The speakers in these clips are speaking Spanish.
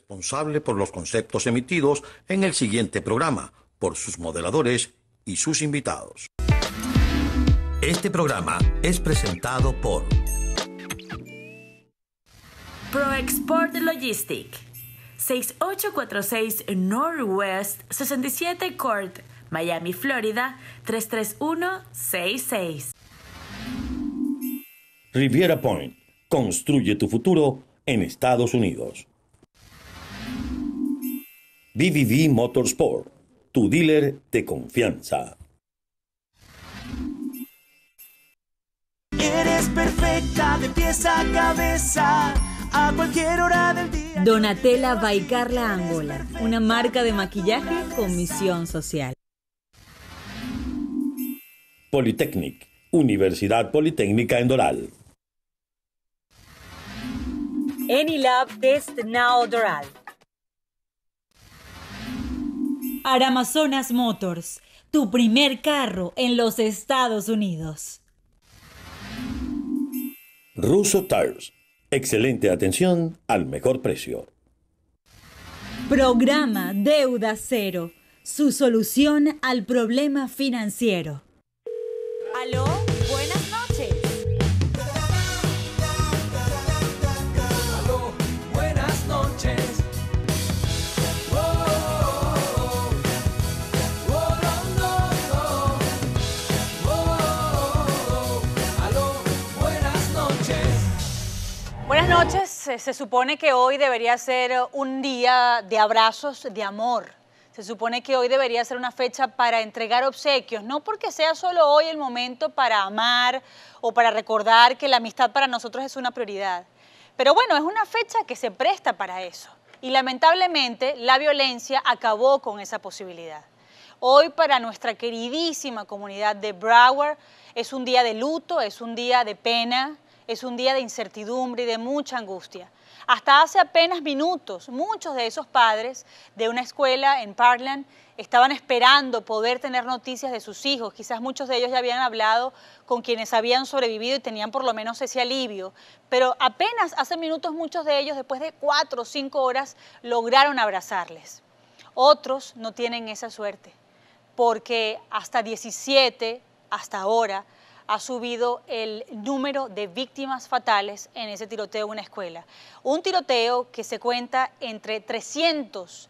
responsable por los conceptos emitidos en el siguiente programa, por sus moderadores y sus invitados. Este programa es presentado por ProExport Logistic, 6846 Northwest 67 Court, Miami, Florida, 33166. Riviera Point. Construye tu futuro en Estados Unidos. BBB Motorsport, tu dealer de confianza. Eres perfecta de pies a cabeza, a cualquier hora del día. Donatella by Carla Angola, una marca de maquillaje con misión social. Polytechnic, Universidad Politécnica en Doral. Enilab Test Now Doral. Aramazonas Motors, tu primer carro en los Estados Unidos. Russo Tires, excelente atención al mejor precio. Programa Deuda Cero, su solución al problema financiero. Aló, buenas noches. Aló, buenas noches. Aló, buenas noches. Buenas noches. Se supone que hoy debería ser un día de abrazos, de amor. Se supone que hoy debería ser una fecha para entregar obsequios, no porque sea solo hoy el momento para amar o para recordar que la amistad para nosotros es una prioridad. Pero bueno, es una fecha que se presta para eso. Y lamentablemente la violencia acabó con esa posibilidad. Hoy para nuestra queridísima comunidad de Broward es un día de luto, es un día de pena, es un día de incertidumbre y de mucha angustia. Hasta hace apenas minutos, muchos de esos padres de una escuela en Parkland estaban esperando poder tener noticias de sus hijos. Quizás muchos de ellos ya habían hablado con quienes habían sobrevivido y tenían por lo menos ese alivio. Pero apenas hace minutos muchos de ellos, después de 4 o 5 horas, lograron abrazarles. Otros no tienen esa suerte, porque hasta 17, hasta ahora, ha subido el número de víctimas fatales en ese tiroteo en una escuela. Un tiroteo que se cuenta entre 300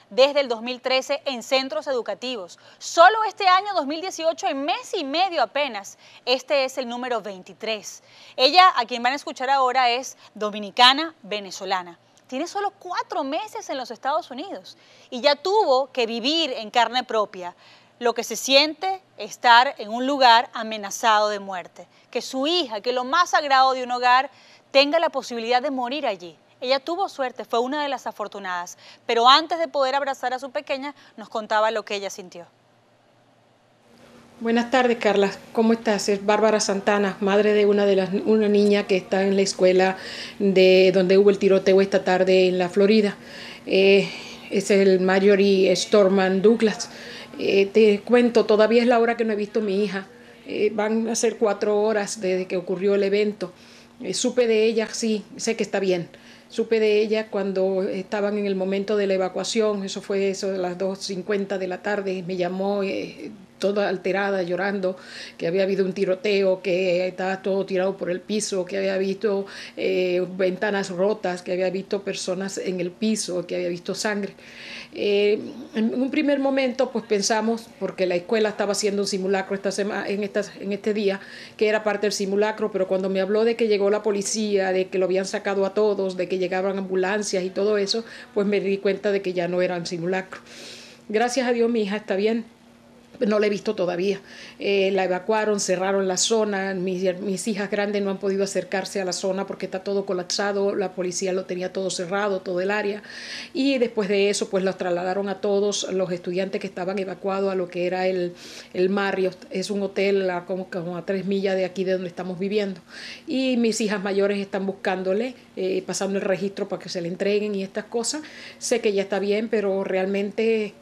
desde el 2013 en centros educativos. Solo este año 2018, en mes y medio apenas, este es el número 23. Ella, a quien van a escuchar ahora, es dominicana venezolana. Tiene solo 4 meses en los Estados Unidos y ya tuvo que vivir en carne propia lo que se siente estar en un lugar amenazado de muerte. Que su hija, que lo más sagrado de un hogar, tenga la posibilidad de morir allí. Ella tuvo suerte, fue una de las afortunadas, pero antes de poder abrazar a su pequeña, nos contaba lo que ella sintió. Buenas tardes, Carla. ¿Cómo estás? Es Bárbara Santana, madre de una niña que está en la escuela de donde hubo el tiroteo esta tarde en la Florida. Es el Marjorie Stoneman Douglas. Te cuento, todavía es la hora que no he visto a mi hija. Van a ser 4 horas desde que ocurrió el evento. Supe de ella, sí, sé que está bien. Supe de ella cuando estaban en el momento de la evacuación, eso fue de las 2:50 de la tarde, me llamó toda alterada, llorando, que había habido un tiroteo, que estaba todo tirado por el piso, que había visto ventanas rotas, que había visto personas en el piso, que había visto sangre. En un primer momento pues pensamos, porque la escuela estaba haciendo un simulacro en este día, que era parte del simulacro, pero cuando me habló de que llegó la policía, de que lo habían sacado a todos, de que llegaban ambulancias y todo eso, pues me di cuenta de que ya no eran simulacro. Gracias a Dios mi hija está bien. No la he visto todavía. La evacuaron, cerraron la zona. Mis hijas grandes no han podido acercarse a la zona porque está todo colapsado. La policía lo tenía todo cerrado, todo el área. Y después de eso, pues los trasladaron a todos los estudiantes que estaban evacuados a lo que era el Marriott. Es un hotel como a 3 millas de aquí de donde estamos viviendo. Y mis hijas mayores están buscándole, pasando el registro para que se le entreguen y estas cosas. Sé que ya está bien, pero realmente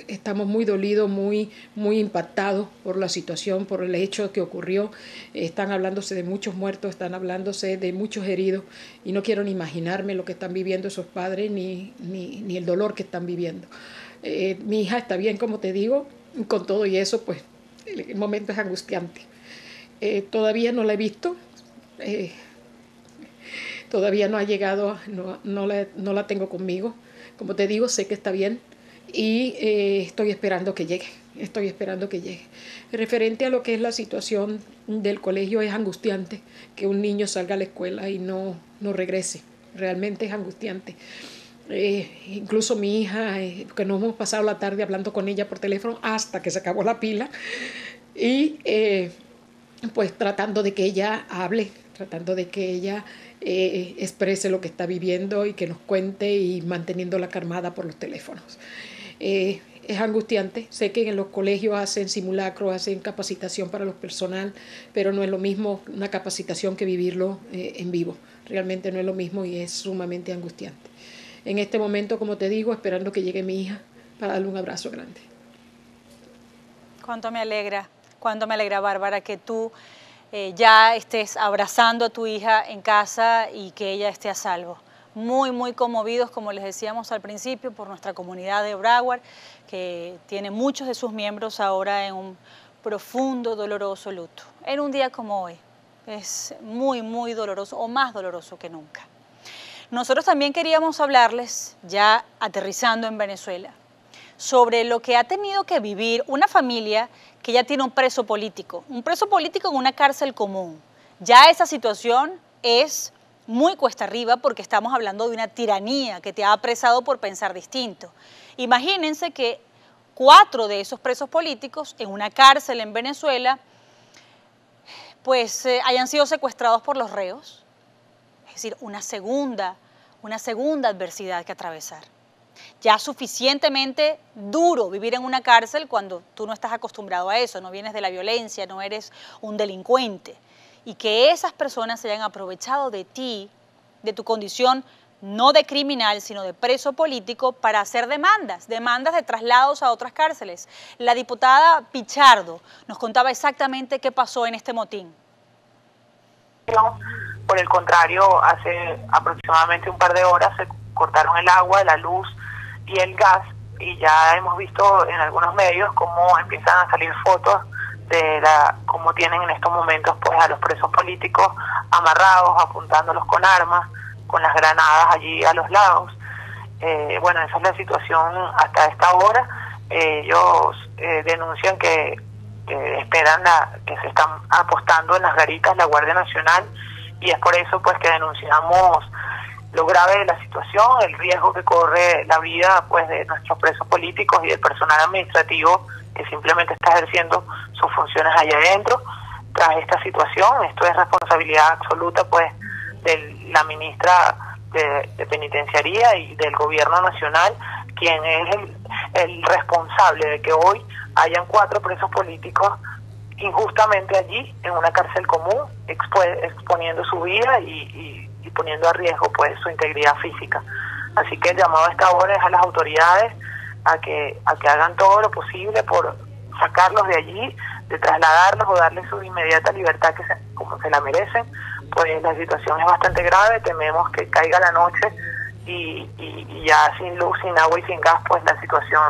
estamos muy dolidos, muy impactados por la situación, por el hecho que ocurrió. Están hablándose de muchos muertos, están hablándose de muchos heridos y no quiero ni imaginarme lo que están viviendo esos padres ni el dolor que están viviendo. Mi hija está bien, como te digo, con todo y eso, pues el momento es angustiante. Todavía no la he visto, todavía no ha llegado, no la tengo conmigo. Como te digo, sé que está bien. Y estoy esperando que llegue. Referente a lo que es la situación del colegio, es angustiante que un niño salga a la escuela y no regrese. Realmente es angustiante. Incluso mi hija, que nos hemos pasado la tarde hablando con ella por teléfono hasta que se acabó la pila y pues tratando de que ella hable, tratando de que ella exprese lo que está viviendo y que nos cuente y manteniéndola calmada por los teléfonos. Es angustiante. Sé que en los colegios hacen simulacros, hacen capacitación para los personal, pero no es lo mismo una capacitación que vivirlo en vivo. Realmente no es lo mismo y es sumamente angustiante. En este momento, como te digo, esperando que llegue mi hija para darle un abrazo grande. Cuánto me alegra, Bárbara, que tú ya estés abrazando a tu hija en casa y que ella esté a salvo. Muy conmovidos, como les decíamos al principio, por nuestra comunidad de Broward, que tiene muchos de sus miembros ahora en un profundo, doloroso luto. En un día como hoy, es muy doloroso, o más doloroso que nunca. Nosotros también queríamos hablarles, ya aterrizando en Venezuela, sobre lo que ha tenido que vivir una familia que ya tiene un preso político en una cárcel común. Ya esa situación es muy cuesta arriba porque estamos hablando de una tiranía que te ha apresado por pensar distinto. Imagínense que 4 de esos presos políticos en una cárcel en Venezuela pues hayan sido secuestrados por los reos. Es decir, una segunda adversidad que atravesar. Ya suficientemente duro vivir en una cárcel cuando tú no estás acostumbrado a eso, no vienes de la violencia, no eres un delincuente. Y que esas personas se hayan aprovechado de ti, de tu condición no de criminal, sino de preso político, para hacer demandas de traslados a otras cárceles. La diputada Pichardo nos contaba exactamente qué pasó en este motín. Por el contrario, hace aproximadamente un par de horas se cortaron el agua, la luz y el gas, y ya hemos visto en algunos medios cómo empiezan a salir fotos de cómo tienen en estos momentos pues a los presos políticos amarrados, apuntándolos con armas, con las granadas allí a los lados. Bueno, esa es la situación hasta esta hora. Ellos denuncian que esperan que se están apostando en las garitas la Guardia Nacional, y es por eso pues que denunciamos lo grave de la situación, el riesgo que corre la vida pues de nuestros presos políticos y del personal administrativo que simplemente está ejerciendo sus funciones allá adentro. Tras esta situación, esto es responsabilidad absoluta pues de la ministra de Penitenciaría y del gobierno nacional, quien es el responsable de que hoy hayan 4 presos políticos injustamente allí en una cárcel común, exponiendo su vida y poniendo a riesgo pues su integridad física. Así que el llamado a esta hora es a las autoridades a que hagan todo lo posible por sacarlos de allí, de trasladarlos o darles su inmediata libertad como se la merecen. Pues la situación es bastante grave, tememos que caiga la noche y ya sin luz, sin agua y sin gas pues la situación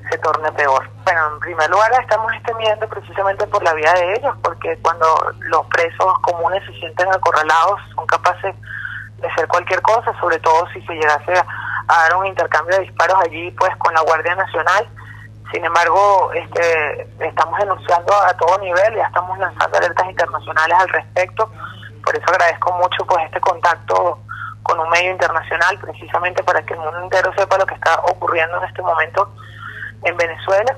se torne peor. Bueno, en primer lugar estamos temiendo precisamente por la vida de ellos, porque cuando los presos comunes se sienten acorralados son capaces de hacer cualquier cosa, sobre todo si se llegase a dar un intercambio de disparos allí pues con la Guardia Nacional. Sin embargo, estamos denunciando a todo nivel, ya estamos lanzando alertas internacionales al respecto. Por eso agradezco mucho pues este contacto con un medio internacional, precisamente para que el mundo entero sepa lo que está ocurriendo en este momento en Venezuela.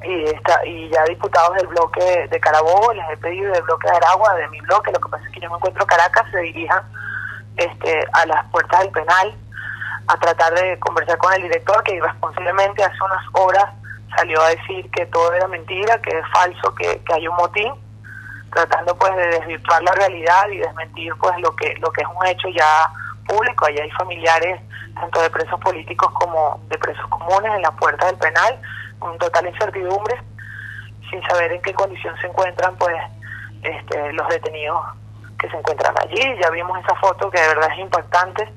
Y ya diputados del bloque de Carabobo les he pedido, del bloque de Aragua, de mi bloque, lo que pasa es que yo me encuentro en Caracas, se dirijan a las puertas del penal a tratar de conversar con el director, que irresponsablemente hace unas horas salió a decir que todo era mentira, que es falso, que hay un motín, tratando pues de desvirtuar la realidad y desmentir pues lo que es un hecho ya público. Allí hay familiares tanto de presos políticos como de presos comunes en la puerta del penal, con total incertidumbre, sin saber en qué condición se encuentran pues los detenidos que se encuentran allí. Ya vimos esa foto que de verdad es impactante.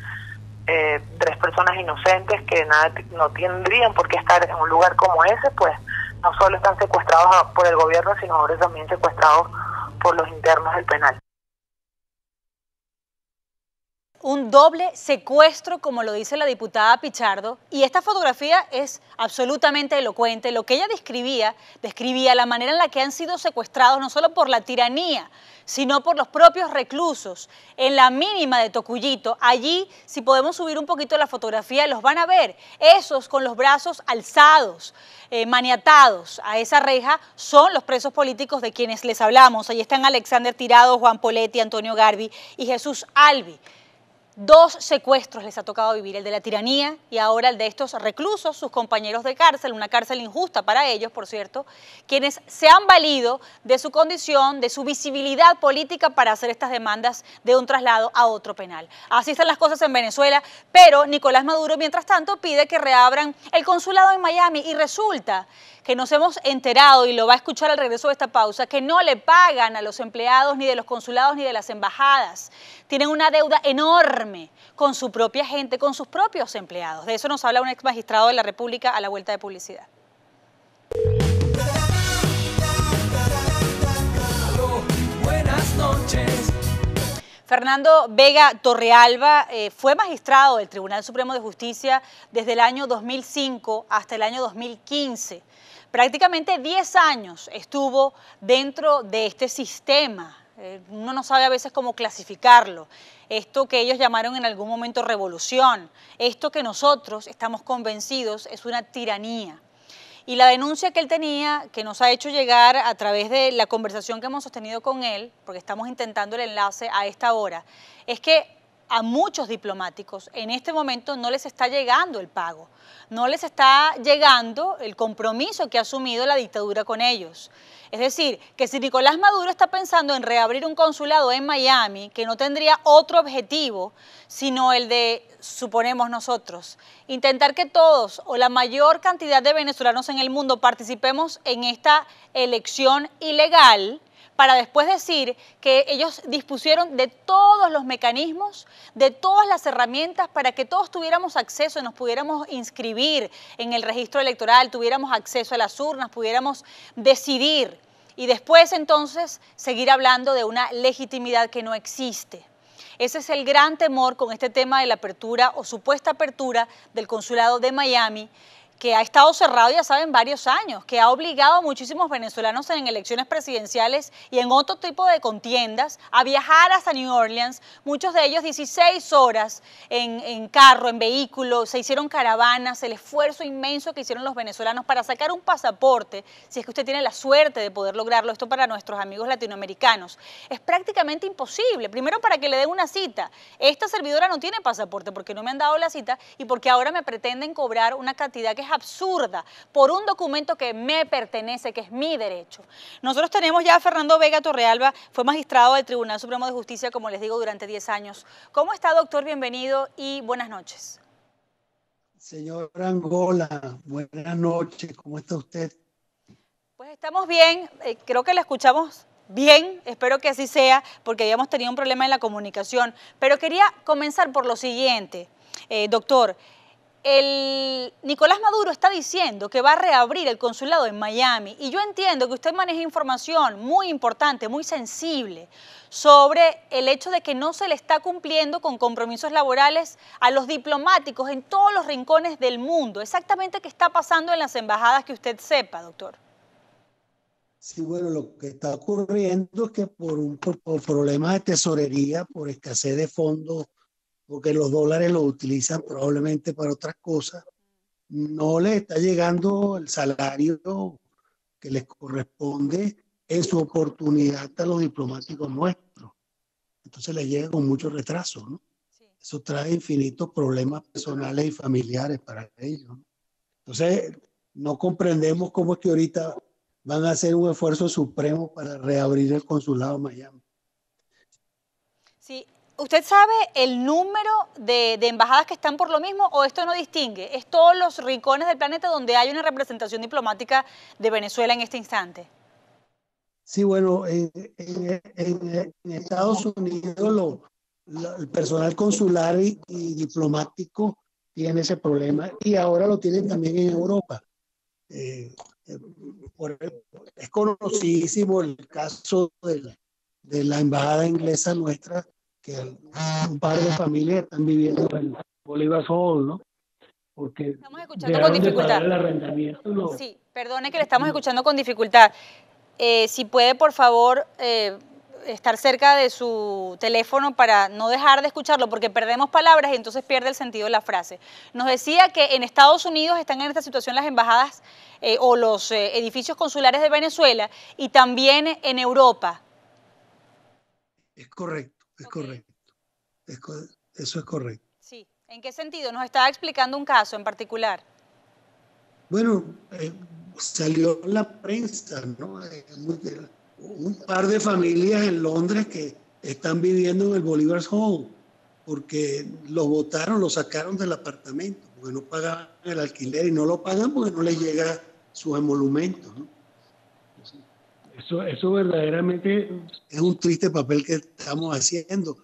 3 personas inocentes que no tendrían por qué estar en un lugar como ese, pues no solo están secuestrados por el gobierno, sino ahora también secuestrados por los internos del penal. Un doble secuestro, como lo dice la diputada Pichardo, y esta fotografía es absolutamente elocuente. Lo que ella describía la manera en la que han sido secuestrados, no solo por la tiranía, sino por los propios reclusos, en la mínima de Tocuyito. Allí, si podemos subir un poquito la fotografía, los van a ver, esos con los brazos alzados, maniatados a esa reja, son los presos políticos de quienes les hablamos. Allí están Alexander Tirado, Juan Poletti, Antonio Garbi y Jesús Albi. 2 secuestros les ha tocado vivir, el de la tiranía y ahora el de estos reclusos, sus compañeros de cárcel, una cárcel injusta para ellos, por cierto, quienes se han valido de su condición, de su visibilidad política para hacer estas demandas de un traslado a otro penal. Así están las cosas en Venezuela, pero Nicolás Maduro, mientras tanto, pide que reabran el consulado en Miami y resulta que nos hemos enterado, y lo va a escuchar al regreso de esta pausa, que no le pagan a los empleados ni de los consulados ni de las embajadas. Tienen una deuda enorme con su propia gente, con sus propios empleados. De eso nos habla un ex magistrado de la República a la vuelta de publicidad. Buenas noches. Fernando Vega Torrealba fue magistrado del Tribunal Supremo de Justicia desde el año 2005 hasta el año 2015. Prácticamente 10 años estuvo dentro de este sistema. Uno no sabe a veces cómo clasificarlo. Esto que ellos llamaron en algún momento revolución, esto que nosotros estamos convencidos es una tiranía. Y la denuncia que él tenía, que nos ha hecho llegar a través de la conversación que hemos sostenido con él, porque estamos intentando el enlace a esta hora, es que a muchos diplomáticos en este momento no les está llegando el pago, no les está llegando el compromiso que ha asumido la dictadura con ellos. Es decir, que si Nicolás Maduro está pensando en reabrir un consulado en Miami, que no tendría otro objetivo, sino el de, suponemos nosotros, intentar que todos o la mayor cantidad de venezolanos en el mundo participemos en esta elección ilegal, para después decir que ellos dispusieron de todos los mecanismos, de todas las herramientas para que todos tuviéramos acceso y nos pudiéramos inscribir en el registro electoral, tuviéramos acceso a las urnas, pudiéramos decidir y después entonces seguir hablando de una legitimidad que no existe. Ese es el gran temor con este tema de la apertura o supuesta apertura del consulado de Miami, que ha estado cerrado, ya saben, varios años, que ha obligado a muchísimos venezolanos en elecciones presidenciales y en otro tipo de contiendas a viajar hasta New Orleans, muchos de ellos 16 horas en carro, en vehículo, se hicieron caravanas, el esfuerzo inmenso que hicieron los venezolanos para sacar un pasaporte, si es que usted tiene la suerte de poder lograrlo, esto para nuestros amigos latinoamericanos, es prácticamente imposible, primero para que le den una cita, esta servidora no tiene pasaporte porque no me han dado la cita y porque ahora me pretenden cobrar una cantidad que es absurda por un documento que me pertenece, que es mi derecho. Nosotros tenemos ya a Fernando Vega Torrealba, fue magistrado del Tribunal Supremo de Justicia, como les digo, durante 10 años. ¿Cómo está, doctor? Bienvenido y buenas noches. Señor Angola, buenas noches, ¿cómo está usted? Pues estamos bien, creo que la escuchamos bien, espero que así sea, porque habíamos tenido un problema en la comunicación, pero quería comenzar por lo siguiente, doctor. Nicolás Maduro está diciendo que va a reabrir el consulado en Miami y yo entiendo que usted maneja información muy importante, muy sensible sobre el hecho de que no se le está cumpliendo con compromisos laborales a los diplomáticos en todos los rincones del mundo. Exactamente qué está pasando en las embajadas que usted sepa, doctor. Sí, bueno, lo que está ocurriendo es que por problemas de tesorería, por escasez de fondos, porque los dólares los utilizan probablemente para otras cosas, no les está llegando el salario que les corresponde en su oportunidad a los diplomáticos nuestros. Entonces les llega con mucho retraso, ¿no? Sí. Eso trae infinitos problemas personales y familiares para ellos, ¿no? Entonces no comprendemos cómo es que ahorita van a hacer un esfuerzo supremo para reabrir el consulado en Miami. Sí. ¿Usted sabe el número de embajadas que están por lo mismo o esto no distingue? ¿Es todos los rincones del planeta donde hay una representación diplomática de Venezuela en este instante? Sí, bueno, en Estados Unidos el personal consular y diplomático tiene ese problema y ahora lo tienen también en Europa. Es conocidísimo el caso de la embajada inglesa nuestra, que un par de familias están viviendo en Bolívar Hall, ¿no? Porque estamos escuchando con dificultad. El arrendamiento, ¿no? Sí, perdone que le estamos escuchando con dificultad. Si puede, por favor, estar cerca de su teléfono para no dejar de escucharlo, porque perdemos palabras y entonces pierde el sentido de la frase. Nos decía que en Estados Unidos están en esta situación las embajadas o los edificios consulares de Venezuela y también en Europa. Es correcto, es correcto. Eso es correcto. Sí. ¿En qué sentido? Nos estaba explicando un caso en particular. Bueno, salió en la prensa, ¿no? Un par de familias en Londres que están viviendo en el Bolívar Hall porque los botaron, los sacaron del apartamento porque no pagaban el alquiler y no lo pagan porque no les llega sus emolumentos, ¿no? Eso verdaderamente es un triste papel que estamos haciendo.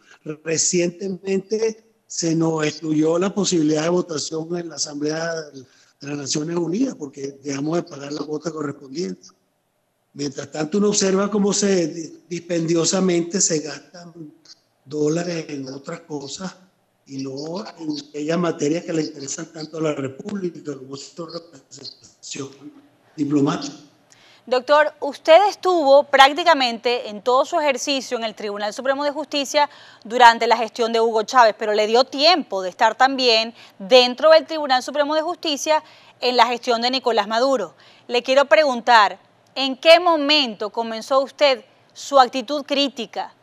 Recientemente se nos excluyó la posibilidad de votación en la Asamblea de las Naciones Unidas porque dejamos de pagar la cuota correspondiente. Mientras tanto, uno observa cómo dispendiosamente se gastan dólares en otras cosas y no en aquellas materias que le interesan tanto a la República como su representación diplomática. Doctor, usted estuvo prácticamente en todo su ejercicio en el Tribunal Supremo de Justicia durante la gestión de Hugo Chávez, pero le dio tiempo de estar también dentro del Tribunal Supremo de Justicia en la gestión de Nicolás Maduro. Le quiero preguntar, ¿en qué momento comenzó usted su actitud crítica?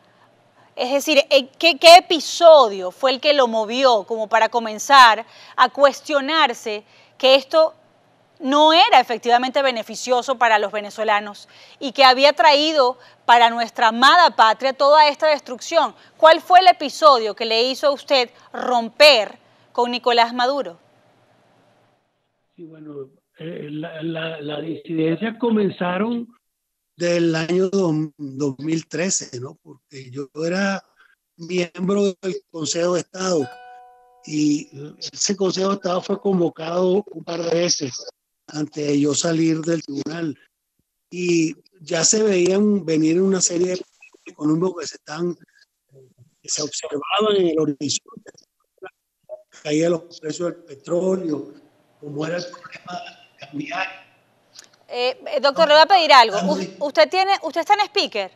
Es decir, ¿qué episodio fue el que lo movió como para comenzar a cuestionarse que esto no era efectivamente beneficioso para los venezolanos y que había traído para nuestra amada patria toda esta destrucción? ¿Cuál fue el episodio que le hizo a usted romper con Nicolás Maduro? Sí, bueno, las disidencias comenzaron del año 2013, ¿no? Porque yo era miembro del Consejo de Estado y ese Consejo de Estado fue convocado un par de veces antes de yo salir del tribunal y ya se veían venir una serie de económicos que se observaban en el horizonte, caían los precios del petróleo, como era el problema cambiario. Doctor, le voy a pedir algo. ¿Usted está en speaker?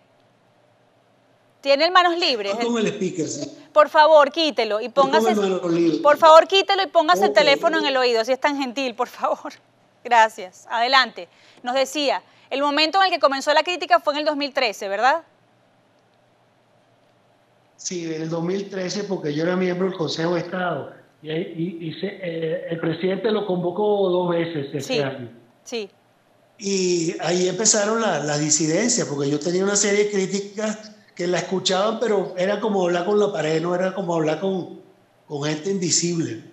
¿Tiene manos libres? Con el speaker, sí. Por favor, quítelo y póngase. Por favor, quítelo y póngase el teléfono en el oído, si es tan gentil, por favor. Gracias. Adelante. Nos decía, el momento en el que comenzó la crítica fue en el 2013, ¿verdad? Sí, en el 2013, porque yo era miembro del Consejo de Estado. El presidente lo convocó 2 veces ese año. Sí. Y ahí empezaron las disidencias, porque yo tenía una serie de críticas que la escuchaban, pero era como hablar con la pared, no era como hablar con gente invisible.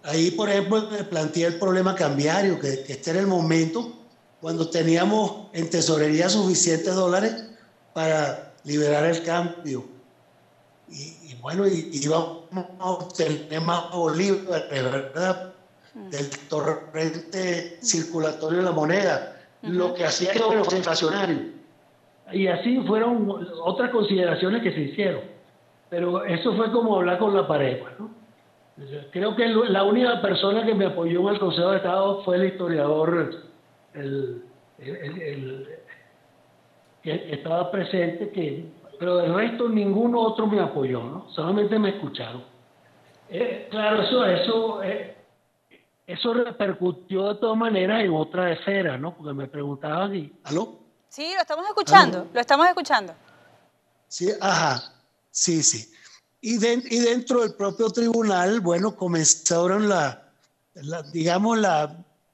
Ahí, por ejemplo, planteé el problema cambiario, que este era el momento cuando teníamos en tesorería suficientes dólares para liberar el cambio. Y bueno, íbamos a obtener más bolívares, ¿verdad? Del torrente circulatorio de la moneda, lo que hacía que fuera inflacionario. Y así fueron otras consideraciones que se hicieron. Pero eso fue como hablar con la pared, ¿no? Creo que la única persona que me apoyó en el Consejo de Estado fue el historiador que estaba presente, pero del resto ninguno otro me apoyó, ¿no? Solamente me escucharon. Claro, eso repercutió de todas maneras en otra esfera, ¿no? Porque me preguntaban y... ¿Aló? Sí, lo estamos escuchando, ¿aló? Lo estamos escuchando. Sí, ajá, sí. Y dentro del propio tribunal, bueno, comenzaron digamos,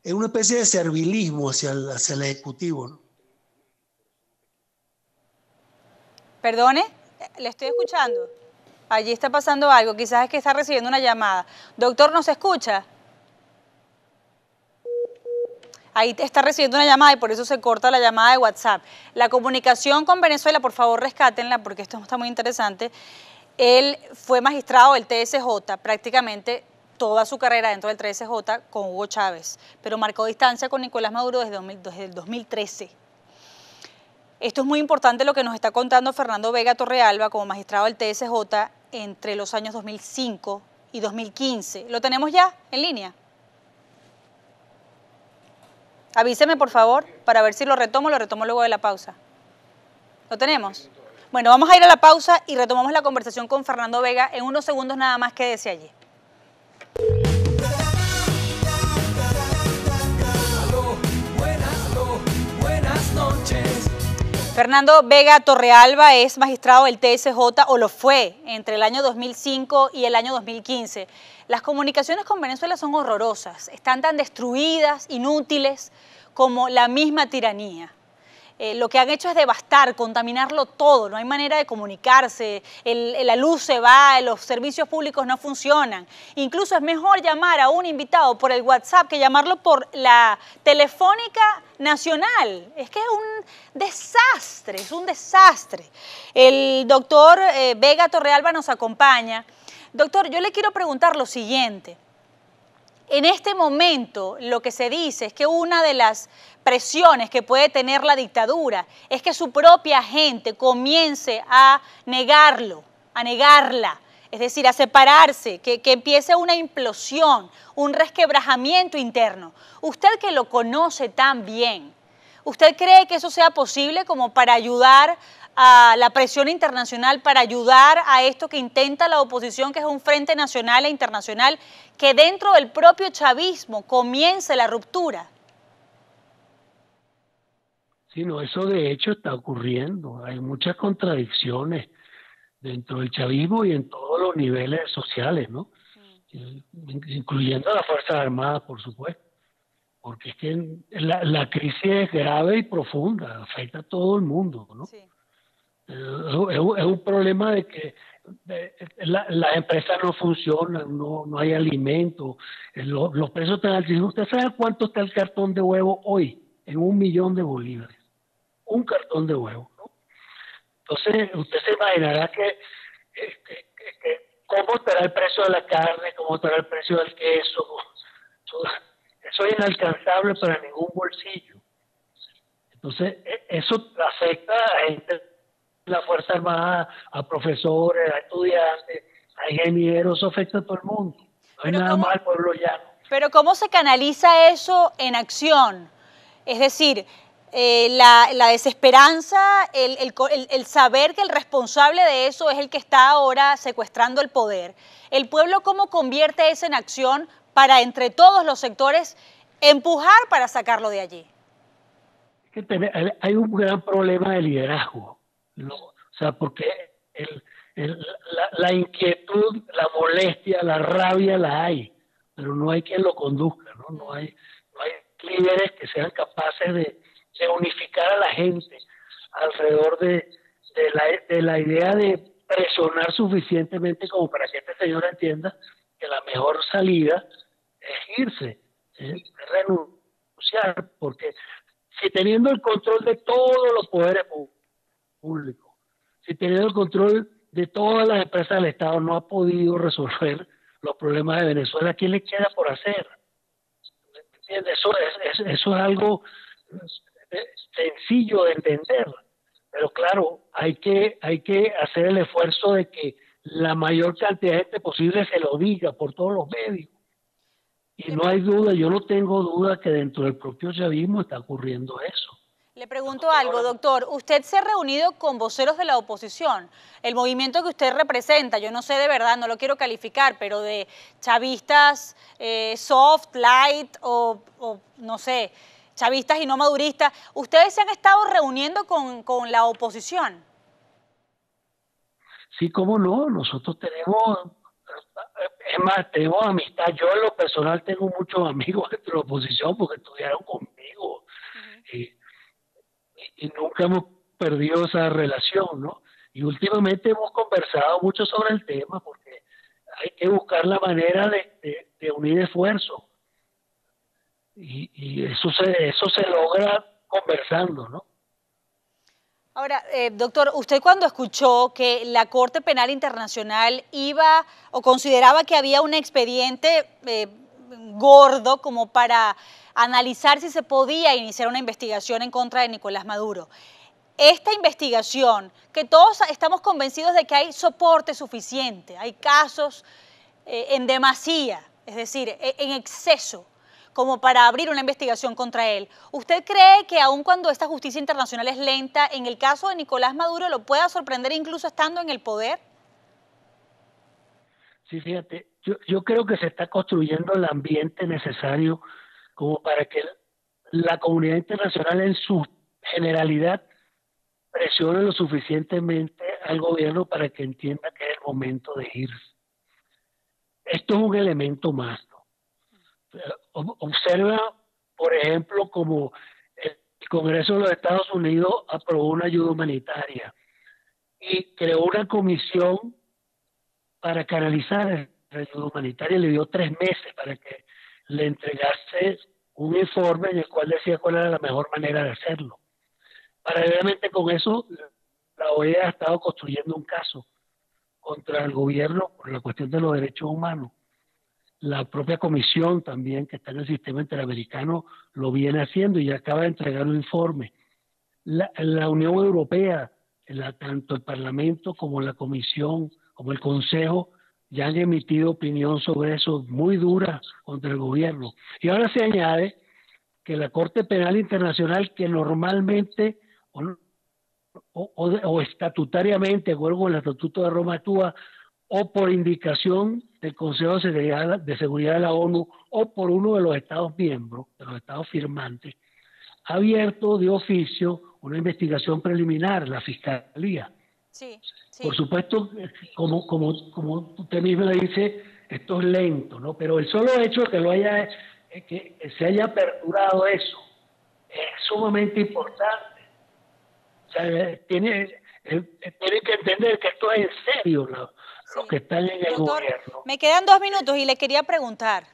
es una especie de servilismo hacia el Ejecutivo, ¿no? ¿Perdone? Le estoy escuchando. Allí está pasando algo, quizás es que está recibiendo una llamada. Doctor, ¿nos escucha? Ahí está recibiendo una llamada y por eso se corta la llamada de WhatsApp. La comunicación con Venezuela, por favor, rescátenla porque esto está muy interesante. Él fue magistrado del TSJ, prácticamente toda su carrera dentro del TSJ con Hugo Chávez, pero marcó distancia con Nicolás Maduro desde el 2013. Esto es muy importante lo que nos está contando Fernando Vega Torrealba como magistrado del TSJ entre los años 2005 y 2015. ¿Lo tenemos ya en línea? Avíseme, por favor, para ver si lo retomo luego de la pausa. ¿Lo tenemos? Bueno, vamos a ir a la pausa y retomamos la conversación con Fernando Vega en unos segundos nada más, quédese allí. Buenas noches. Fernando Vega Torrealba es magistrado del TSJ, o lo fue, entre el año 2005 y el año 2015. Las comunicaciones con Venezuela son horrorosas, están tan destruidas, inútiles, como la misma tiranía. Lo que han hecho es devastar, contaminarlo todo, no hay manera de comunicarse, la luz se va, los servicios públicos no funcionan. Incluso es mejor llamar a un invitado por el WhatsApp que llamarlo por la telefónica nacional. Es que es un desastre. El doctor Vega Torrealba nos acompaña. Doctor, yo le quiero preguntar lo siguiente. En este momento lo que se dice es que una de las presiones que puede tener la dictadura es que su propia gente comience a negarlo, a negarla, es decir, a separarse, que empiece una implosión, un resquebrajamiento interno. Usted que lo conoce tan bien, ¿usted cree que eso sea posible como para ayudar a la presión internacional, para ayudar a esto que intenta la oposición, que es un frente nacional e internacional, que dentro del propio chavismo comience la ruptura? Sí, no, eso de hecho está ocurriendo. Hay muchas contradicciones dentro del chavismo y en todos los niveles sociales, ¿no? Incluyendo a las Fuerzas Armadas, por supuesto. Porque es que la crisis es grave y profunda, afecta a todo el mundo, ¿no? Sí. Es un problema de que las empresas no funcionan, no hay alimento, los precios están altísimos. ¿Usted sabe cuánto está el cartón de huevo hoy? En 1 millón de bolívares. Un cartón de huevo, ¿no? Entonces, usted se imaginará que cómo estará el precio de la carne, cómo estará el precio del queso. Eso es inalcanzable para ningún bolsillo. Entonces, eso afecta a gente de la Fuerza Armada, a profesores, a estudiantes, a ingenieros, eso afecta a todo el mundo. No hay nada más al pueblo llano. Pero ¿cómo se canaliza eso en acción? Es decir, la desesperanza, el saber que el responsable de eso es el que está ahora secuestrando el poder. ¿El pueblo cómo convierte eso en acción para entre todos los sectores empujar para sacarlo de allí? Hay un gran problema de liderazgo, ¿no? O sea, porque la inquietud, la molestia, la rabia la hay, pero no hay quien lo conduzca, ¿no? No hay líderes que sean capaces de unificar a la gente alrededor de la idea de presionar suficientemente como para que este señor entienda que la mejor salida es irse, es renunciar, porque si teniendo el control de todos los poderes públicos, si teniendo el control de todas las empresas del Estado no ha podido resolver los problemas de Venezuela, ¿qué le queda por hacer? Eso es algo sencillo de entender, pero claro, hay que hacer el esfuerzo de que la mayor cantidad de gente posible se lo diga por todos los medios. Y no hay duda, yo no tengo duda que dentro del propio chavismo está ocurriendo eso. Le pregunto algo, doctor. Usted se ha reunido con voceros de la oposición. El movimiento que usted representa, yo no sé de verdad, no lo quiero calificar, pero de chavistas soft, light o no sé, chavistas y no maduristas. ¿Ustedes se han estado reuniendo con la oposición? Sí, cómo no. Nosotros tenemos, es más, tenemos amistad. Yo en lo personal tengo muchos amigos de la oposición porque estudiaron conmigo. Y nunca hemos perdido esa relación, ¿no? Y últimamente hemos conversado mucho sobre el tema porque hay que buscar la manera de unir esfuerzos. Y eso se logra conversando, ¿no? Ahora, doctor, usted cuando escuchó que la Corte Penal Internacional iba o consideraba que había un expediente gordo como para analizar si se podía iniciar una investigación en contra de Nicolás Maduro, esta investigación, que todos estamos convencidos de que hay soporte suficiente, hay casos en demasía, es decir, en exceso, como para abrir una investigación contra él. ¿Usted cree que aun cuando esta justicia internacional es lenta, en el caso de Nicolás Maduro lo pueda sorprender incluso estando en el poder? Sí, fíjate, yo creo que se está construyendo el ambiente necesario como para que la comunidad internacional en su generalidad presione lo suficientemente al gobierno para que entienda que es el momento de irse. Esto es un elemento más, ¿no? Observa, por ejemplo, como el Congreso de los Estados Unidos aprobó una ayuda humanitaria y creó una comisión para canalizar la ayuda humanitaria. Le dio 3 meses para que le entregase un informe en el cual decía cuál era la mejor manera de hacerlo. Paralelamente con eso, la OEA ha estado construyendo un caso contra el gobierno por la cuestión de los derechos humanos. La propia comisión también, que está en el sistema interamericano, lo viene haciendo y acaba de entregar un informe. La Unión Europea, tanto el Parlamento como la Comisión, como el Consejo, ya han emitido opinión sobre eso muy dura contra el gobierno. Y ahora se añade que la Corte Penal Internacional, que normalmente o estatutariamente, de acuerdo con el Estatuto de Roma, actúa o por indicación del Consejo de Seguridad de la ONU o por uno de los Estados miembros, de los Estados firmantes, ha abierto de oficio una investigación preliminar, la Fiscalía. Sí, sí. Por supuesto, como usted misma dice, esto es lento, ¿no? Pero el solo hecho de que se haya aperturado eso es sumamente importante. O sea, tiene que entender que esto es en serio, ¿no? Sí. Los que están en el Doctor, gobierno. me quedan 2 minutos y le quería preguntar.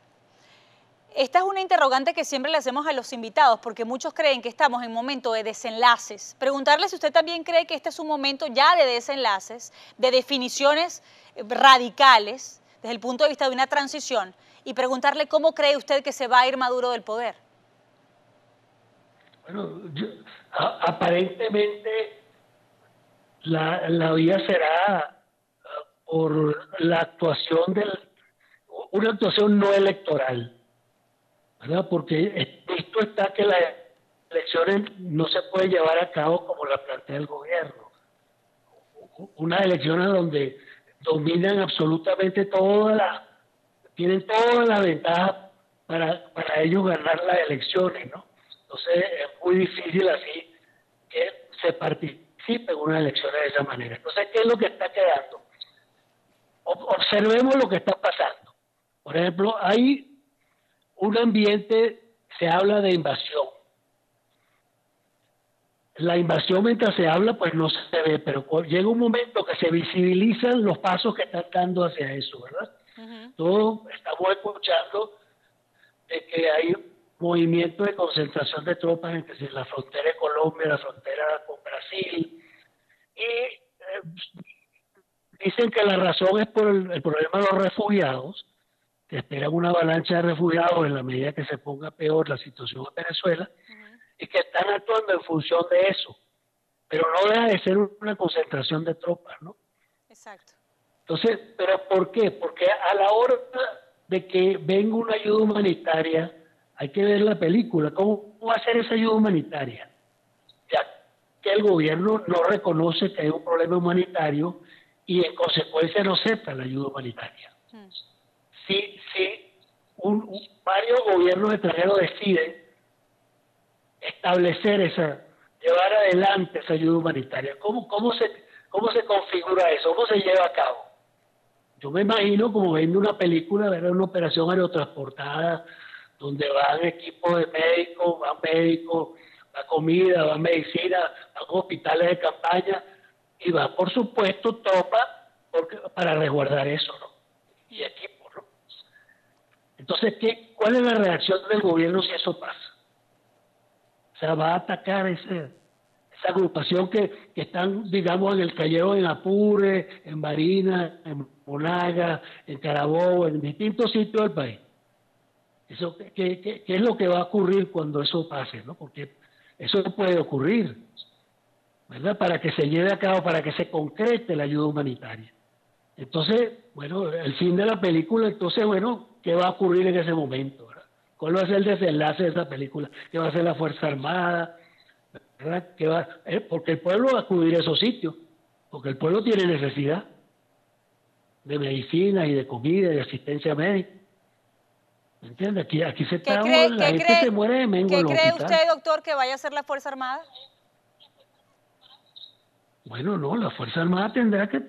Esta es una interrogante que siempre le hacemos a los invitados porque muchos creen que estamos en momento de desenlaces. Preguntarle si usted también cree que este es un momento ya de desenlaces, de definiciones radicales desde el punto de vista de una transición y preguntarle cómo cree usted que se va a ir Maduro del poder. Bueno, aparentemente la vía será por la actuación una actuación no electoral, ¿verdad? Porque esto está que las elecciones no se pueden llevar a cabo como la plantea el gobierno. Unas elecciones donde dominan absolutamente tienen todas las ventajas para ellos ganar las elecciones, ¿no? Entonces es muy difícil así que se participe en una elección de esa manera. Entonces, ¿qué es lo que está quedando? Observemos lo que está pasando. Por ejemplo, hay un ambiente, se habla de invasión. La invasión mientras se habla pues no se ve, pero llega un momento que se visibilizan los pasos que están dando hacia eso, ¿verdad? Todos estamos escuchando de que hay movimiento de concentración de tropas entre la frontera de Colombia, la frontera con Brasil, y dicen que la razón es por el problema de los refugiados, que esperan una avalancha de refugiados en la medida que se ponga peor la situación en Venezuela, y que están actuando en función de eso, pero no deja de ser una concentración de tropas, ¿no? Exacto. Entonces, ¿pero por qué? Porque a la hora de que venga una ayuda humanitaria, hay que ver la película, ¿cómo va a ser esa ayuda humanitaria? Ya que el gobierno no reconoce que hay un problema humanitario y en consecuencia no acepta la ayuda humanitaria. Si varios gobiernos extranjeros deciden llevar adelante esa ayuda humanitaria, ¿cómo se configura eso? ¿Cómo se lleva a cabo? Yo me imagino como viendo una película, ver una operación aerotransportada donde van equipos de médicos, va comida, va medicina, van hospitales de campaña y va, por supuesto, tropa para resguardar eso, ¿no? Y equipo, ¿no? Entonces, ¿cuál es la reacción del gobierno si eso pasa? O sea, va a atacar esa agrupación que están, digamos, en el Callao, en Apure, en Barinas, en Monaga, en Carabobo, en distintos sitios del país. Eso, ¿qué es lo que va a ocurrir cuando eso pase, ¿no? Porque eso puede ocurrir, ¿verdad? Para que se lleve a cabo, para que se concrete la ayuda humanitaria. Entonces, bueno, el fin de la película, entonces, bueno, ¿qué va a ocurrir en ese momento, ¿verdad? ¿Cuál va a ser el desenlace de esa película? ¿Qué va a hacer la Fuerza Armada? ¿Verdad? Porque el pueblo va a acudir a esos sitios, porque el pueblo tiene necesidad de medicina y de comida y de asistencia médica. ¿Me entiende? Aquí se está, la gente se muere de mengo en los hospitales. ¿Qué cree usted, doctor, que vaya a hacer la Fuerza Armada? Bueno, no, la Fuerza Armada tendrá que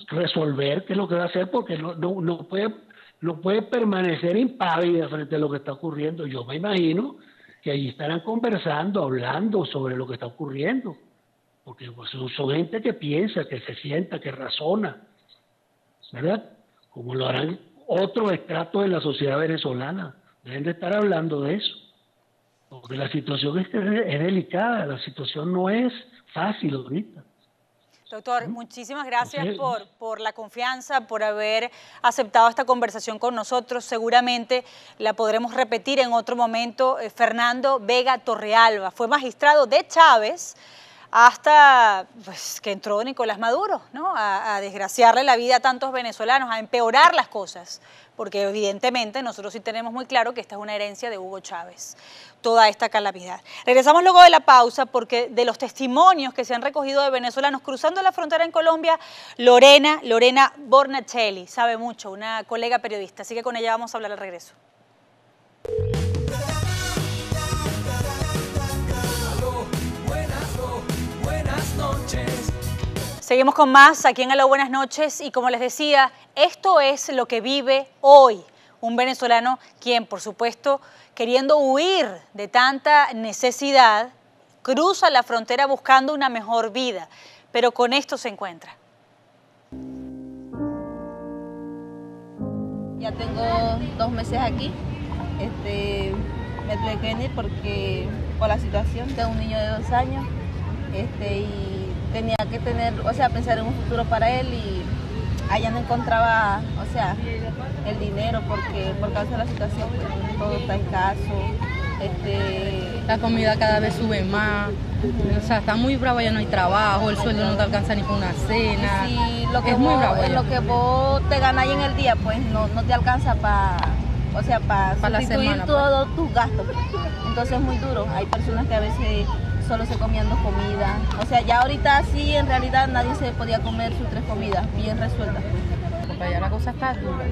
resolver qué es lo que va a hacer, porque no puede permanecer impávida frente a lo que está ocurriendo. Yo me imagino que allí estarán conversando, hablando sobre lo que está ocurriendo, porque pues, son gente que piensa, que se sienta, que razona, ¿verdad? Como lo harán otros estratos de la sociedad venezolana. Deben de estar hablando de eso, porque la situación es delicada, la situación no es fácil ahorita. Doctor, muchísimas gracias por la confianza, por haber aceptado esta conversación con nosotros. Seguramente la podremos repetir en otro momento. Fernando Vega Torrealba fue magistrado de Chávez hasta pues, que entró Nicolás Maduro, ¿no? A desgraciarle la vida a tantos venezolanos, a empeorar las cosas, porque evidentemente nosotros sí tenemos muy claro que esta es una herencia de Hugo Chávez, toda esta calamidad. Regresamos luego de la pausa porque de los testimonios que se han recogido de venezolanos cruzando la frontera en Colombia, Lorena Bornachelli sabe mucho, una colega periodista, así que con ella vamos a hablar al regreso. Seguimos con más aquí en Aló Buenas Noches y como les decía, esto es lo que vive hoy un venezolano quien, por supuesto, queriendo huir de tanta necesidad, cruza la frontera buscando una mejor vida, pero con esto se encuentra. Ya tengo 2 meses aquí, me tuve que venir porque por la situación, tengo un niño de 2 años, y tenía que pensar en un futuro para él y allá no encontraba, el dinero por causa de la situación, pues, todo está escaso, la comida cada vez sube más, está muy bravo, ya no hay trabajo, el sueldo no te alcanza ni para una cena, sí, lo que es muy bravo ya. Lo que vos te ganas en el día, pues no te alcanza para sustituir todos tus gastos, entonces es muy duro, hay personas que a veces solo se comían 2 comidas, ya ahorita sí en realidad nadie se podía comer sus 3 comidas bien resueltas. Porque allá la cosa está dura.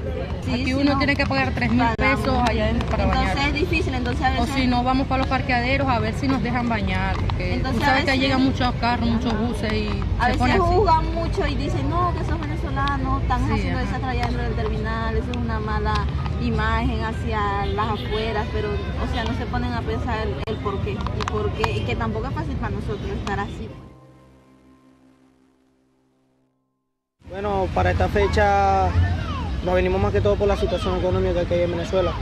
Sí, aquí uno tiene que pagar 3.000 pesos allá para bañar. Entonces es difícil, entonces a veces... O si no, vamos para los parqueaderos a ver si nos dejan bañar, porque entonces, tú sabes que llegan muchos carros, muchos buses y a se pone veces así. juzgan mucho y dicen, no, que esos venezolanos están haciendo esa trayectoria dentro del terminal, eso es una mala imagen hacia las afueras, pero, no se ponen a pensar el por qué, y que tampoco es fácil para nosotros estar así. Bueno, para esta fecha nos venimos más que todo por la situación económica que hay en Venezuela,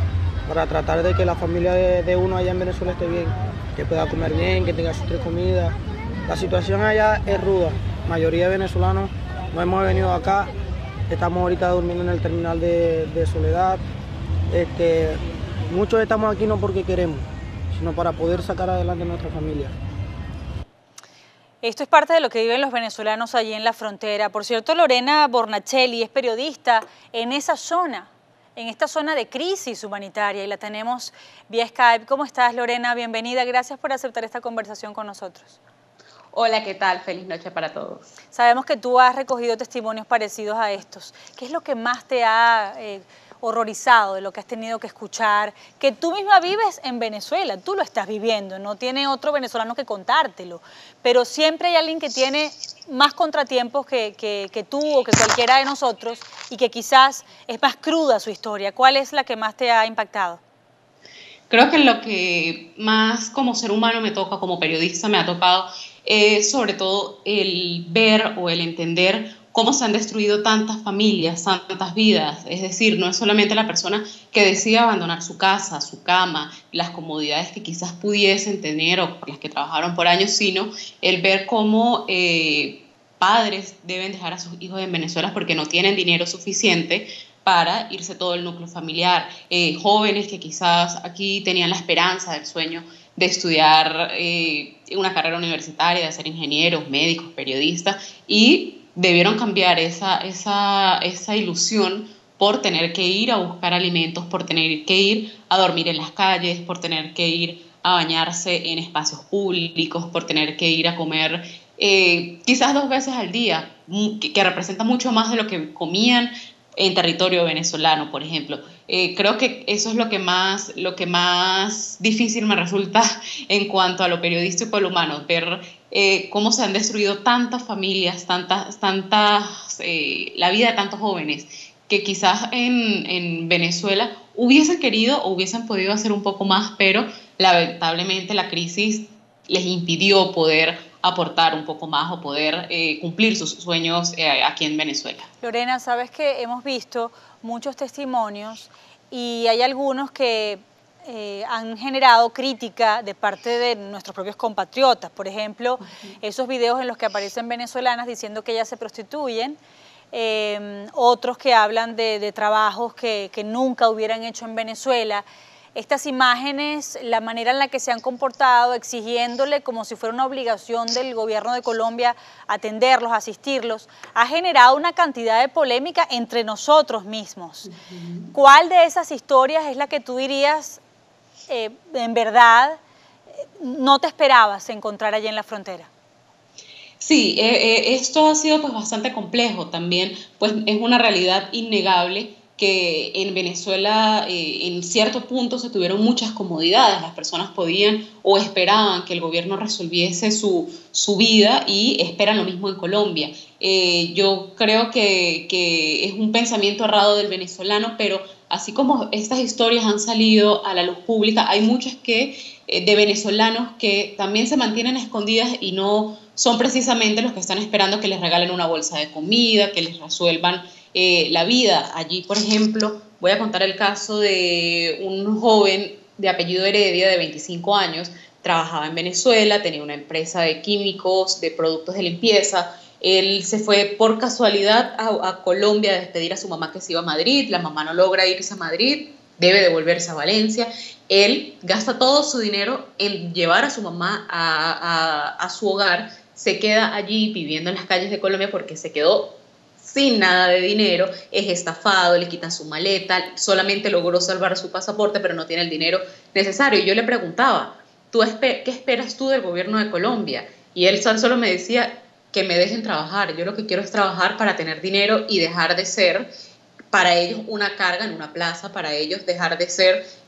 para tratar de que la familia de uno allá en Venezuela esté bien, que pueda comer bien, que tenga sus 3 comidas. La situación allá es ruda, la mayoría de venezolanos no hemos venido acá, estamos ahorita durmiendo en el terminal de Soledad. Muchos estamos aquí no porque queremos, sino para poder sacar adelante a nuestra familia. Esto es parte de lo que viven los venezolanos allí en la frontera. Por cierto, Lorena Bornachelli es periodista en esa zona, en esta zona de crisis humanitaria y la tenemos vía Skype. ¿Cómo estás, Lorena? Bienvenida. Gracias por aceptar esta conversación con nosotros. Hola, ¿qué tal? Feliz noche para todos. Sabemos que tú has recogido testimonios parecidos a estos. ¿Qué es lo que más te ha horrorizado de lo que has tenido que escuchar? Que tú misma vives en Venezuela, tú lo estás viviendo, no tiene otro venezolano que contártelo, pero siempre hay alguien que tiene más contratiempos que tú o que cualquiera de nosotros y que quizás es más cruda su historia. ¿Cuál es la que más te ha impactado? Creo que lo que más como ser humano me toca, como periodista me ha tocado, sobre todo el ver o el entender cómo se han destruido tantas familias, tantas vidas. Es decir, no es solamente la persona que decide abandonar su casa, su cama, las comodidades que quizás pudiesen tener o por las que trabajaron por años, sino el ver cómo padres deben dejar a sus hijos en Venezuela porque no tienen dinero suficiente para irse todo el núcleo familiar. Jóvenes que quizás aquí tenían la esperanza del sueño de estudiar una carrera universitaria, de ser ingenieros, médicos, periodistas, y debieron cambiar esa ilusión por tener que ir a buscar alimentos, por tener que ir a dormir en las calles, por tener que ir a bañarse en espacios públicos, por tener que ir a comer quizás 2 veces al día, que representa mucho más de lo que comían en territorio venezolano, por ejemplo. Creo que eso es lo que más difícil me resulta en cuanto a lo periodístico y lo humano, ver cómo se han destruido tantas familias, la vida de tantos jóvenes, que quizás en Venezuela hubiesen querido o hubiesen podido hacer un poco más, pero lamentablemente la crisis les impidió poder aportar un poco más o poder cumplir sus sueños aquí en Venezuela. Lorena, sabes que hemos visto muchos testimonios y hay algunos que han generado crítica de parte de nuestros propios compatriotas. Por ejemplo, esos videos en los que aparecen venezolanas diciendo que ellas se prostituyen, otros que hablan de trabajos que nunca hubieran hecho en Venezuela. Estas imágenes, la manera en la que se han comportado, exigiéndole como si fuera una obligación del gobierno de Colombia atenderlos, asistirlos, ha generado una cantidad de polémica entre nosotros mismos. ¿Cuál de esas historias es la que tú dirías, en verdad, no te esperabas encontrar allí en la frontera? Sí, esto ha sido pues bastante complejo también, pues es una realidad innegable que en Venezuela en cierto punto se tuvieron muchas comodidades, las personas podían o esperaban que el gobierno resolviese su vida y esperan lo mismo en Colombia. Yo creo que es un pensamiento errado del venezolano, pero así como estas historias han salido a la luz pública, hay muchas de venezolanos que también se mantienen escondidas y no son precisamente los que están esperando que les regalen una bolsa de comida, que les resuelvan la vida. Allí, por ejemplo, voy a contar el caso de un joven de apellido Heredia, de 25 años, trabajaba en Venezuela, tenía una empresa de químicos, de productos de limpieza. Él se fue por casualidad a Colombia a despedir a su mamá que se iba a Madrid, la mamá no logra irse a Madrid, debe devolverse a Valencia. Él gasta todo su dinero en llevar a su mamá a su hogar, se queda allí viviendo en las calles de Colombia porque se quedó sin nada de dinero, es estafado, le quitan su maleta, solamente logró salvar su pasaporte, pero no tiene el dinero necesario. Y yo le preguntaba, ¿qué esperas tú del gobierno de Colombia? Y él solo me decía que me dejen trabajar. Yo lo que quiero es trabajar para tener dinero y dejar de ser para ellos una carga en una plaza, para ellos dejar de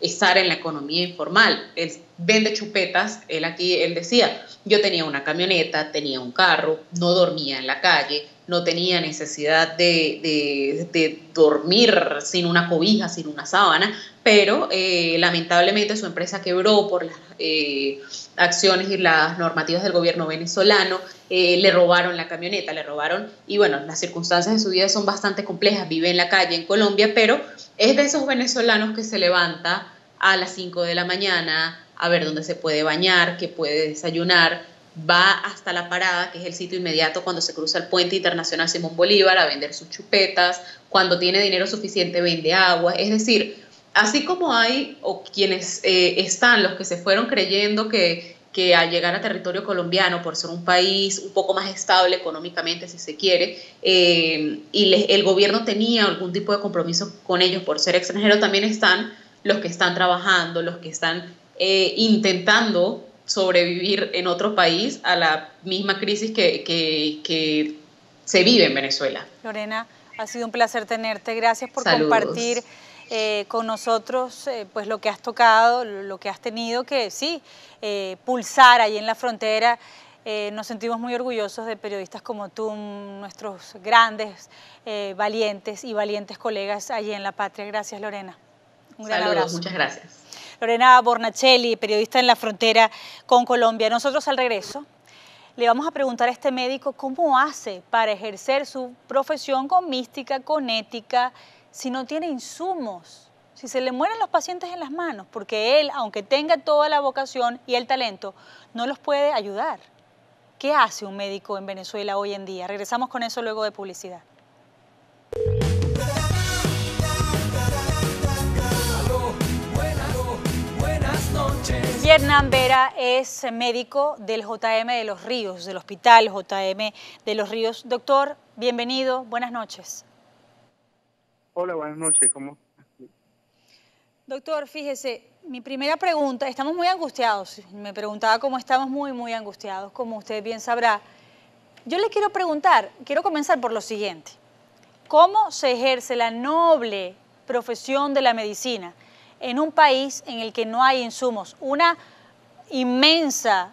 estar en la economía informal. Él vende chupetas, él decía, yo tenía una camioneta, tenía un carro, no dormía en la calle, no tenía necesidad de dormir sin una cobija, sin una sábana, pero lamentablemente su empresa quebró por las acciones y las normativas del gobierno venezolano, le robaron la camioneta, y bueno, las circunstancias de su vida son bastante complejas, vive en la calle en Colombia, pero es de esos venezolanos que se levanta a las 5 de la mañana a ver dónde se puede bañar, qué puede desayunar, va hasta La Parada, que es el sitio inmediato cuando se cruza el puente internacional Simón Bolívar, a vender sus chupetas, cuando tiene dinero suficiente vende agua, es decir, así como hay quienes están, los que se fueron creyendo que al llegar a territorio colombiano, por ser un país un poco más estable económicamente, si se quiere, el gobierno tenía algún tipo de compromiso con ellos por ser extranjero, también están los que están trabajando, los que están intentando sobrevivir en otro país a la misma crisis que se vive en Venezuela. Lorena, ha sido un placer tenerte. Gracias por compartir con nosotros pues lo que has tocado, lo que has tenido que pulsar ahí en la frontera. Nos sentimos muy orgullosos de periodistas como tú, nuestros grandes, valientes colegas allí en la patria. Gracias, Lorena. Un gran abrazo. Muchas gracias. Lorena Bornachelli, periodista en la frontera con Colombia. Nosotros al regreso Le vamos a preguntar a este médico cómo hace para ejercer su profesión con mística, con ética, si no tiene insumos, si se le mueren los pacientes en las manos, porque él, aunque tenga toda la vocación y el talento, no los puede ayudar. ¿Qué hace un médico en Venezuela hoy en día? Regresamos con eso luego de publicidad. Hernán Vera es médico del JM de Los Ríos, del Hospital JM de Los Ríos. Doctor, bienvenido, buenas noches. Hola, buenas noches, ¿cómo? Doctor, fíjese, mi primera pregunta, estamos muy angustiados, me preguntaba cómo estamos muy angustiados, como usted bien sabrá. Yo le quiero preguntar, quiero comenzar por lo siguiente. ¿Cómo se ejerce la noble profesión de la medicina en un país en el que no hay insumos, una inmensa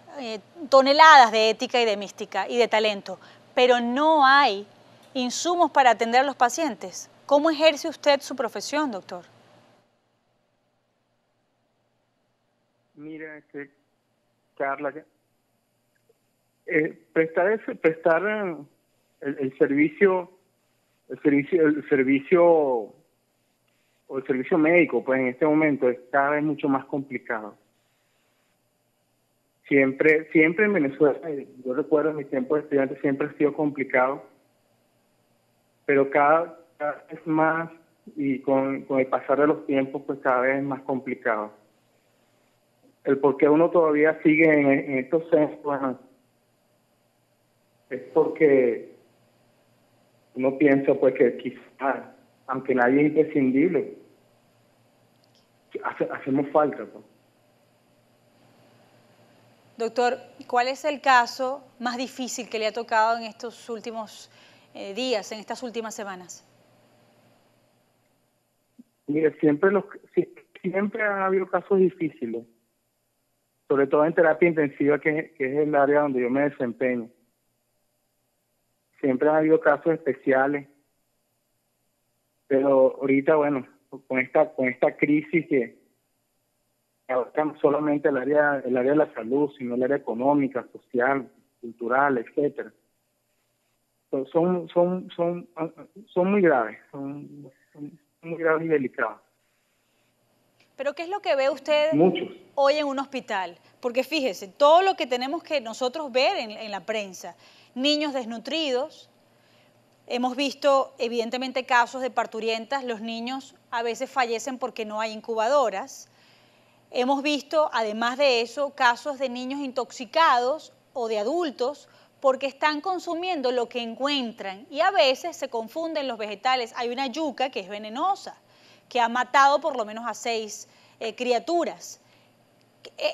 toneladas de ética y de mística y de talento, pero no hay insumos para atender a los pacientes? ¿Cómo ejerce usted su profesión, doctor? Mira, Carla, prestar el servicio médico, pues en este momento es cada vez mucho más complicado. Siempre en Venezuela, yo recuerdo en mi tiempo de estudiante, siempre ha sido complicado, pero cada vez más, y con el pasar de los tiempos, pues cada vez es más complicado. El por qué uno todavía sigue en estos centros, bueno, es porque uno piensa pues que quizás, aunque nadie es imprescindible, hacemos falta, pues. Doctor, ¿cuál es el caso más difícil que le ha tocado en estos últimos días, en estas últimas semanas? Mire, siempre han habido casos difíciles, sobre todo en terapia intensiva, que es el área donde yo me desempeño. Siempre han habido casos especiales, pero ahorita, bueno, con esta crisis que abarca no solamente el área de la salud, sino el área económica, social, cultural, etcétera. Son muy graves, son muy graves y delicados. ¿Pero qué es lo que ve usted Muchos. hoy en un hospital? Porque fíjese, todo lo que tenemos que nosotros ver en la prensa, niños desnutridos, hemos visto evidentemente casos de parturientas, los niños a veces fallecen porque no hay incubadoras. Hemos visto, además de eso, casos de niños intoxicados o de adultos porque están consumiendo lo que encuentran y a veces se confunden los vegetales. Hay una yuca que es venenosa, que ha matado por lo menos a 6 criaturas.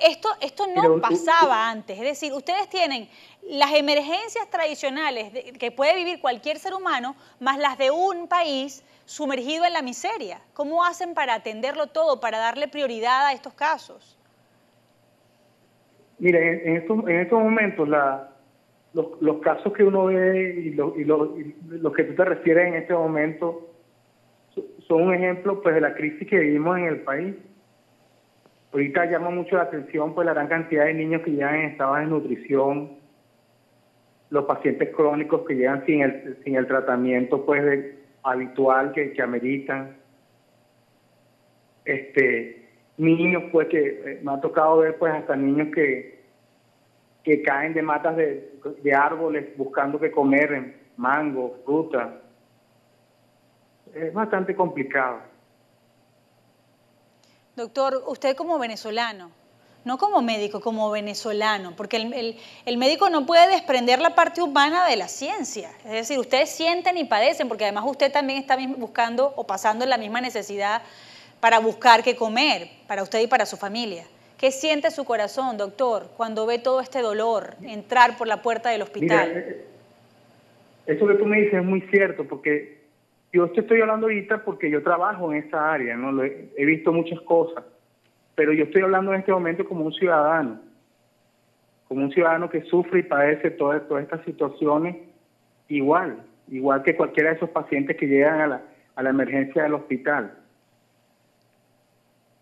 Esto no pasaba antes, es decir, ustedes tienen las emergencias tradicionales que puede vivir cualquier ser humano, más las de un país sumergido en la miseria. ¿Cómo hacen para atenderlo todo, para darle prioridad a estos casos? Mire, en estos momentos los casos que uno ve y los que tú te refieres en este momento son un ejemplo pues de la crisis que vivimos en el país. Ahorita llama mucho la atención pues la gran cantidad de niños que llegan en estado de desnutrición, los pacientes crónicos que llegan sin el tratamiento pues habitual que ameritan, niños pues que me ha tocado ver pues hasta niños que caen de matas de árboles buscando que comer, mango, fruta. Es bastante complicado. Doctor, usted como venezolano, no como médico, como venezolano, porque el médico no puede desprender la parte humana de la ciencia. Es decir, ustedes sienten y padecen, porque además usted también está buscando o pasando la misma necesidad para buscar qué comer, para usted y para su familia. ¿Qué siente su corazón, doctor, cuando ve todo este dolor entrar por la puerta del hospital? Mira, eso que tú me dices es muy cierto, porque yo te estoy hablando ahorita porque yo trabajo en esa área, ¿no? He visto muchas cosas, pero yo estoy hablando en este momento como un ciudadano que sufre y padece todas estas situaciones igual que cualquiera de esos pacientes que llegan a la emergencia del hospital.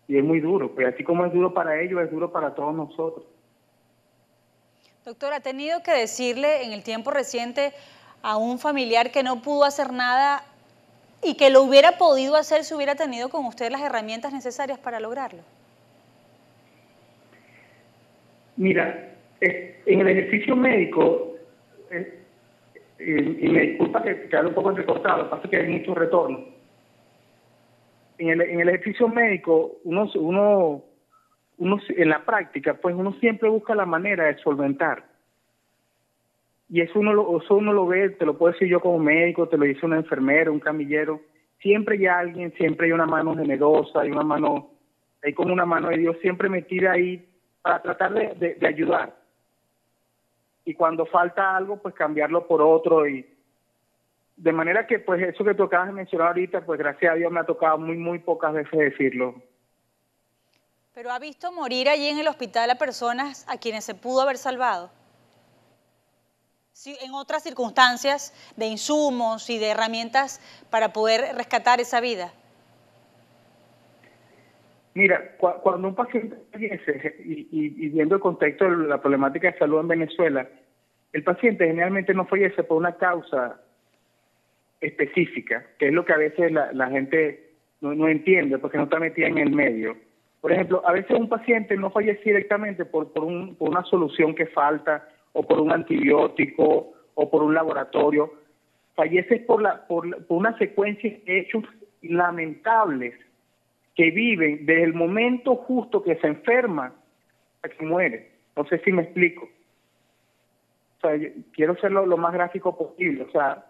Y es muy duro, pues así como es duro para ellos, es duro para todos nosotros. Doctora, ¿ha tenido que decirle en el tiempo reciente a un familiar que no pudo hacer nada y que lo hubiera podido hacer si hubiera tenido con usted las herramientas necesarias para lograrlo? Mira, en el ejercicio médico, y me disculpa que quede un poco entrecortado, lo que pasa es que hay mucho retorno. En el ejercicio médico, uno en la práctica, pues uno siempre busca la manera de solventar. Y eso uno lo ve, te lo puedo decir yo como médico, te lo dice una enfermera, un camillero. Siempre hay alguien, siempre hay una mano generosa, hay como una mano de Dios siempre metida ahí para tratar de ayudar. Y cuando falta algo, pues cambiarlo por otro. Y de manera que, pues eso que tú acabas de mencionar ahorita, pues gracias a Dios me ha tocado muy pocas veces decirlo. ¿Pero ha visto morir allí en el hospital a personas a quienes se pudo haber salvado? Sí, en otras circunstancias de insumos y de herramientas para poder rescatar esa vida. Mira, cuando un paciente fallece, y viendo el contexto de la problemática de salud en Venezuela, el paciente generalmente no fallece por una causa específica, que es lo que a veces la gente no entiende porque no está metida en el medio. Por ejemplo, a veces un paciente no fallece directamente por una solución que falta, o por un antibiótico, o por un laboratorio. Fallece por una secuencia de hechos lamentables que viven desde el momento justo que se enferma a que muere. No sé si me explico. O sea, quiero ser lo más gráfico posible. O sea,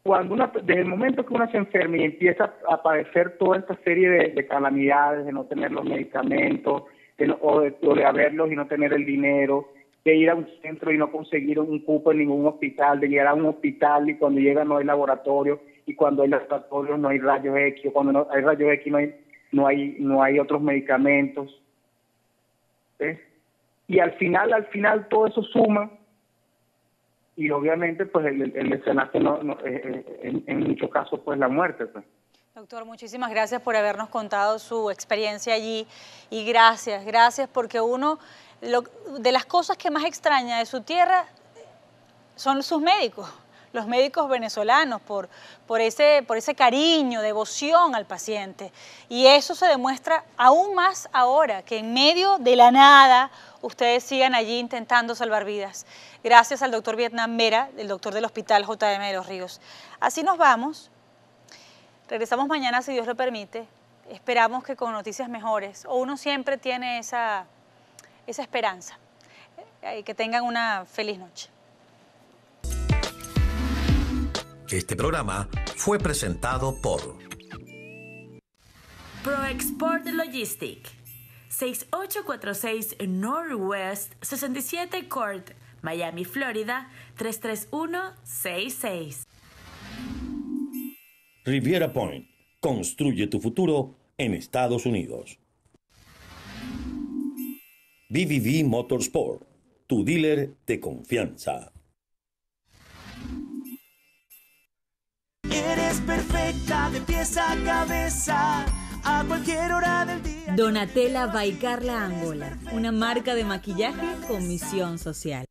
desde el momento que uno se enferma y empieza a padecer toda esta serie de calamidades, de no tener los medicamentos, o de haberlos y no tener el dinero, de ir a un centro y no conseguir un cupo en ningún hospital, de llegar a un hospital y cuando llega no hay laboratorio, y cuando hay laboratorio no hay rayos X, o cuando no hay rayos X no hay otros medicamentos. ¿Ves? Y al final todo eso suma, y obviamente pues el desenlace en muchos casos pues la muerte. Pues. Doctor, muchísimas gracias por habernos contado su experiencia allí, y gracias porque de las cosas que más extraña de su tierra son sus médicos, los médicos venezolanos, por ese cariño, devoción al paciente. Y eso se demuestra aún más ahora, que en medio de la nada ustedes sigan allí intentando salvar vidas. Gracias al doctor Vietnam Mera, el doctor del Hospital JM de Los Ríos. Así nos vamos. Regresamos mañana si Dios lo permite. Esperamos que con noticias mejores, o uno siempre tiene esa esperanza. Que tengan una feliz noche. Este programa fue presentado por ProExport Logistic, 6846 Northwest 67 Court, Miami, Florida, 33166. Riviera Point. Construye tu futuro en Estados Unidos. BBB Motorsport, tu dealer de confianza. Eres perfecta de pies a cabeza, a cualquier hora del día. Donatella by Carla Angola, una marca de maquillaje con misión social.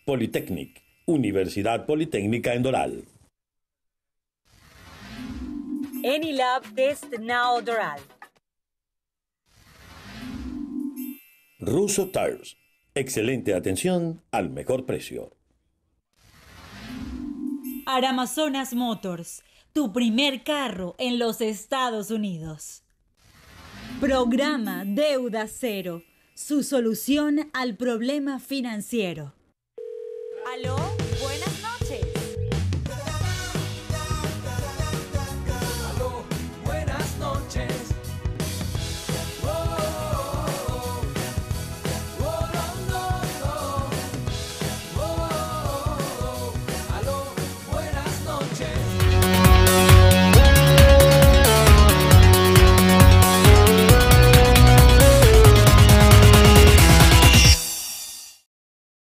Polytechnic, Universidad Politécnica en Doral. Enilab Test Now Doral. Russo Tires, excelente atención al mejor precio. Aramazonas Motors, tu primer carro en los Estados Unidos. Programa Deuda Cero, su solución al problema financiero. ¿Aló?